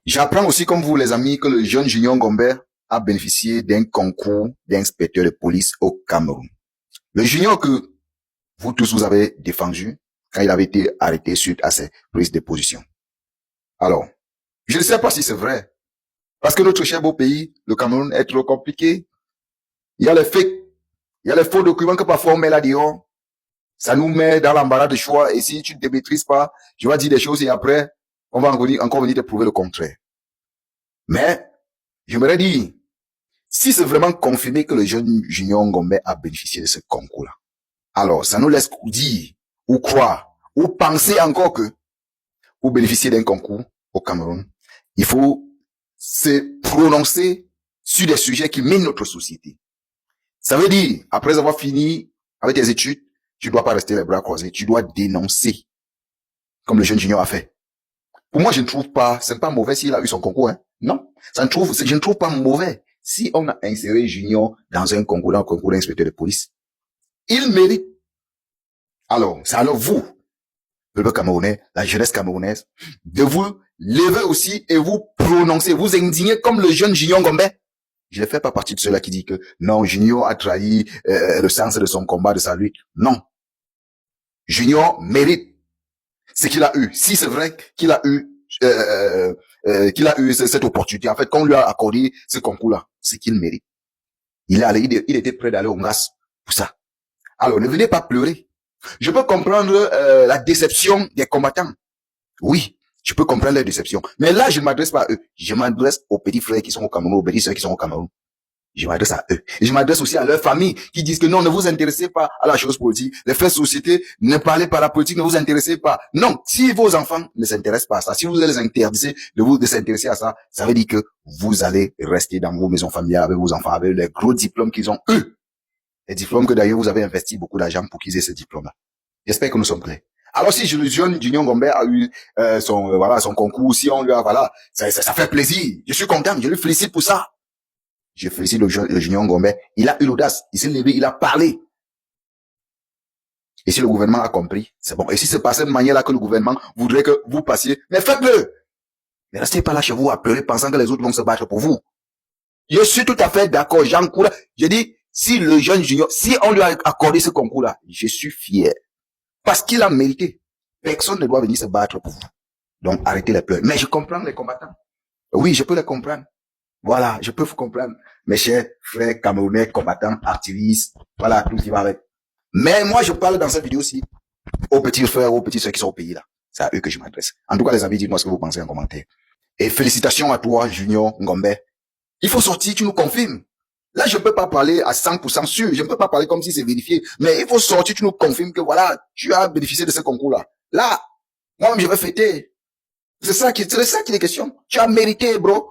J'apprends aussi, comme vous les amis, que le jeune Junior Gomber a bénéficié d'un concours d'inspecteur de police au Cameroun. Le Junior que vous tous vous avez défendu quand il avait été arrêté suite à ses prises de position. Alors, je ne sais pas si c'est vrai, parce que notre cher beau pays, le Cameroun, est trop compliqué. Il y a les fake, il y a les faux documents que parfois on met là dehors. Ça nous met dans l'embarras de choix. Et si tu ne te maîtrises pas, je vais dire des choses et après, on va encore venir te prouver le contraire. Mais, j'aimerais dire, si c'est vraiment confirmé que le jeune Junior Ngombe a bénéficié de ce concours-là, alors ça nous laisse dire, ou croire, ou penser encore que, pour bénéficier d'un concours au Cameroun, il faut se prononcer sur des sujets qui minent notre société. Ça veut dire, après avoir fini avec tes études, tu dois pas rester les bras croisés, tu dois dénoncer, comme le jeune Junior a fait. Pour moi, je ne trouve pas, c'est pas mauvais s'il a eu son concours, hein. Non. Je ne trouve pas mauvais si on a inséré Junior dans un concours d'inspecteur de police. Il mérite. Alors, c'est alors vous, le peuple camerounais, la jeunesse camerounaise, de vous lever aussi et vous prononcer, vous indigner comme le jeune Junior Gombe. Je ne fais pas partie de ceux-là qui disent que non, Junior a trahi le sens de son combat, de sa lutte. Non. Junior mérite ce qu'il a eu. Si c'est vrai qu'il a eu cette opportunité, en fait, qu'on lui a accordé ce concours-là, c'est qu'il mérite. Il était prêt d'aller au MAS pour ça. Alors, ne venez pas pleurer. Je peux comprendre la déception des combattants. Oui, je peux comprendre la déception. Mais là, je ne m'adresse pas à eux. Je m'adresse aux petits frères qui sont au Cameroun, aux petits sœurs qui sont au Cameroun. Je m'adresse à eux. Et je m'adresse aussi à leurs familles qui disent que non, ne vous intéressez pas à la chose politique. Les faits de société, ne parlez pas à la politique, ne vous intéressez pas. Non, si vos enfants ne s'intéressent pas à ça, si vous les interdisez de s'intéresser à ça, ça veut dire que vous allez rester dans vos maisons familiales avec vos enfants, avec les gros diplômes qu'ils ont eux. Les diplômes que d'ailleurs vous avez investi beaucoup d'argent pour qu'ils aient ces diplômes-là. J'espère que nous sommes clairs. Alors si le jeune Junior Gombe a eu son concours, si on lui a ça fait plaisir. Je suis content, je lui félicite pour ça. Je félicite le Junior Gombe. Il a eu l'audace, il s'est levé, il a parlé. Et si le gouvernement a compris, c'est bon. Et si c'est pas cette manière-là que le gouvernement voudrait que vous passiez, mais faites-le. Ne restez pas là chez vous à pleurer pensant que les autres vont se battre pour vous. Je suis tout à fait d'accord, j'encourage. Je dis, si le jeune Junior, si on lui a accordé ce concours-là, je suis fier. Parce qu'il a mérité. Personne ne doit venir se battre pour vous. Donc, arrêtez les pleurs. Mais je comprends les combattants. Oui, je peux les comprendre. Voilà, je peux vous comprendre. Mes chers frères camerounais, combattants, artilleristes, voilà, tout ce qui va avec. Mais moi, je parle dans cette vidéo-ci aux petits frères, aux petits soeurs qui sont au pays là. C'est à eux que je m'adresse. En tout cas, les amis, dites-moi ce que vous pensez en commentaire. Et félicitations à toi, Junior Ngombe. Il faut sortir, tu nous confirmes. Là, je ne peux pas parler à 100% sûr. Je ne peux pas parler comme si c'est vérifié. Mais il faut sortir, tu nous confirmes que voilà, tu as bénéficié de ce concours-là. Là, moi-même, je vais fêter. C'est ça qui est question. Tu as mérité, bro.